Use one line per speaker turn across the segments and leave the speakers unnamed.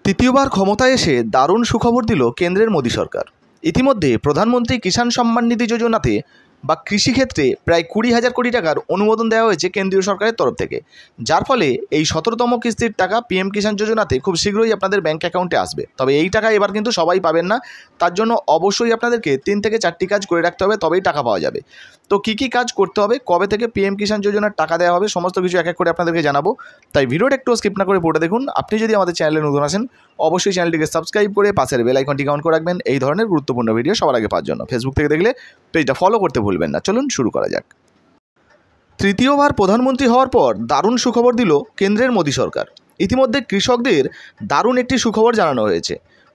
তৃতীয়বার ক্ষমতায় এসে দারুণ সুখবর দিল কেন্দ্রের মোদী সরকার। ইতিমধ্যে প্রধানমন্ত্রী কিষাণ সম্মান নিধি যোজনাতে বা কৃষিক্ষেত্রে প্রায় 20,000 কোটি টাকার অনুমোদন দেওয়া হয়েছে কেন্দ্রীয় সরকারের তরফ থেকে, যার ফলে এই 17তম কিস্তির টাকা পিএম কিষাণ যোজনাতে খুব শীঘ্রই আপনাদের ব্যাঙ্ক অ্যাকাউন্টে আসবে। তবে এই টাকা এবার কিন্তু সবাই পাবেন না, তার জন্য অবশ্যই আপনাদেরকে 3 থেকে 4টি কাজ করে রাখতে হবে, তবেই টাকা পাওয়া যাবে। তো কী কী কাজ করতে হবে, কবে থেকে পিএম কিষাণ যোজনার টাকা দেওয়া হবে, সমস্ত কিছু এক এক করে আপনাদেরকে জানাবো। তাই ভিডিওটা একটু স্কিপ না করে পড়ে দেখুন। আপনি যদি আমাদের চ্যানেলে নতুন আসেন, অবশ্যই চ্যানেলটিকে সাবস্ক্রাইব করে পাশের বেল আইকনটি অন করে রাখবেন এই ধরনের গুরুত্বপূর্ণ ভিডিও সবার আগে পাওয়ার জন্য। ফেসবুক থেকে দেখলে পেজটা ফলো করতে ভুলবেন না। চলুন শুরু করা যাক। তৃতীয়বার প্রধানমন্ত্রী হওয়ার পর দারুণ সুখবর দিল কেন্দ্রের মোদী সরকার। ইতিমধ্যে কৃষকদের দারুণ একটি সুখবর জানানো হয়েছে।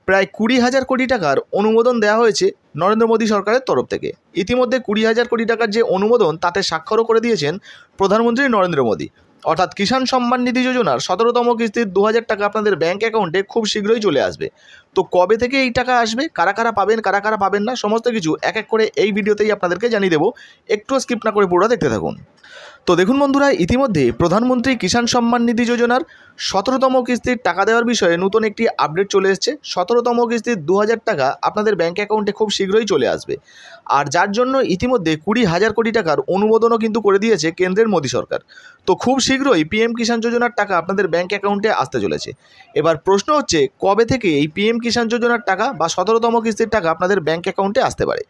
প্রায় 20,000 কোটি টাকার অনুমোদন দেওয়া হয়েছে নরেন্দ্র মোদী সরকারের তরফ থেকে। ইতিমধ্যে 20,000 কোটি টাকার যে অনুমোদন, তাতে স্বাক্ষরও করে দিয়েছেন প্রধানমন্ত্রী নরেন্দ্র মোদী। অর্থাৎ কিষাণ সম্মান নিধি যোজনার 17তম কিস্তির 2,000 টাকা আপনাদের ব্যাঙ্ক অ্যাকাউন্টে খুব শীঘ্রই চলে আসবে। তো কবে থেকে এই টাকা আসবে, কারা কারা পাবেন, কারা কারা পাবেন না, সমস্ত কিছু এক এক করে এই ভিডিওতেই আপনাদেরকে জানিয়ে দেবো। একটু স্কিপ না করে পুরো দেখতে থাকুন। তো দেখুন বন্ধুরা, ইতিমধ্যে প্রধানমন্ত্রী কিষাণ সম্মান নিধি যোজনার 17তম কিস্তির টাকা দেওয়ার বিষয়ে নতুন একটি আপডেট চলে এসেছে। 17তম কিস্তির 2,000 টাকা আপনাদের ব্যাঙ্ক অ্যাকাউন্টে খুব শীঘ্রই চলে আসবে, আর যার জন্য ইতিমধ্যে 20,000 কোটি টাকার অনুমোদনও কিন্তু করে দিয়েছে কেন্দ্রের মোদী সরকার। তো খুব শীঘ্রই পিএম কিষাণ যোজনার টাকা আপনাদের ব্যাঙ্ক অ্যাকাউন্টে আসতে চলেছে। এবার প্রশ্ন হচ্ছে, কবে থেকে এই পিএম কিষাণ যোজনার টাকা বা 17তম কিস্তির টাকা আপনাদের ব্যাঙ্ক অ্যাকাউন্টে আসতে পারে।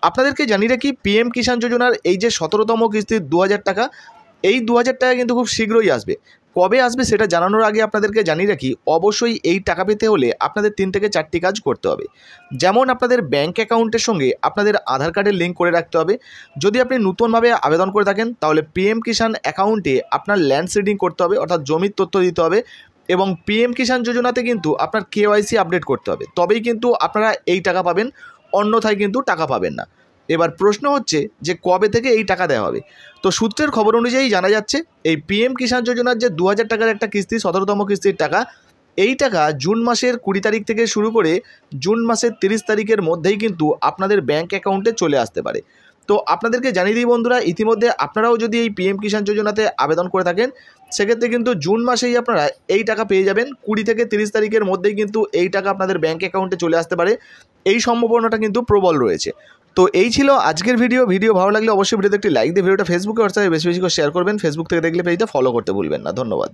আপনাদেরকে জানিয়ে রাখি, পিএম কিষাণ যোজনার এই যে 17তম কিস্তির 2,000 টাকা, এই 2,000 টাকা কিন্তু খুব শীঘ্রই আসবে। কবে আসবে সেটা জানানোর আগে আপনাদেরকে জানিয়ে রাখি, অবশ্যই এই টাকা পেতে হলে আপনাদের 3 থেকে 4টি কাজ করতে হবে। যেমন আপনাদের ব্যাঙ্ক অ্যাকাউন্টের সঙ্গে আপনাদের আধার কার্ডের লিঙ্ক করে রাখতে হবে। যদি আপনি নতুনভাবে আবেদন করে থাকেন, তাহলে পিএম কিষাণ অ্যাকাউন্টে আপনার ল্যান্ড সিডিং করতে হবে, অর্থাৎ জমির তথ্য দিতে হবে। এবং পিএম কিষাণ যোজনাতে কিন্তু আপনার কেওয়াইসি আপডেট করতে হবে, তবেই কিন্তু আপনারা এই টাকা পাবেন, অন্যথায় কিন্তু টাকা পাবেন না। এবার প্রশ্ন হচ্ছে যে কবে থেকে এই টাকা দেওয়া হবে। তো সূত্রের খবর অনুযায়ী জানা যাচ্ছে, এই পিএম কিষাণ যোজনার যে 2,000 টাকার একটা কিস্তি, 17তম কিস্তির টাকা, এই টাকা জুন মাসের 20 তারিখ থেকে শুরু করে জুন মাসের 30 তারিখের মধ্যেই কিন্তু আপনাদের ব্যাঙ্ক অ্যাকাউন্টে চলে আসতে পারে। তো আপনাদেরকে জানিয়ে দিই বন্ধুরা, ইতিমধ্যে আপনারাও যদি এই পিএম কিষাণ যোজনাতে আবেদন করে থাকেন, সেক্ষেত্রে কিন্তু জুন মাসেই আপনারা এই টাকা পেয়ে যাবেন। 20 থেকে 30 তারিখের মধ্যেই কিন্তু এই টাকা আপনাদের ব্যাঙ্ক অ্যাকাউন্টে চলে আসতে পারে, এই সম্ভাবনাটা কিন্তু প্রবল রয়েছে। তো এই ছিল আজকের ভিডিও ভালো লাগলে অবশ্যই ভিডিওতে একটি লাইক দিয়ে ভিডিওটা ফেসবুকে হোয়াটসঅ্যাপে বেশি বেশি করে শেয়ার করবেন। ফেসবুক থেকে দেখলে পেজটা ফলো করতে ভুলবেন না। ধন্যবাদ।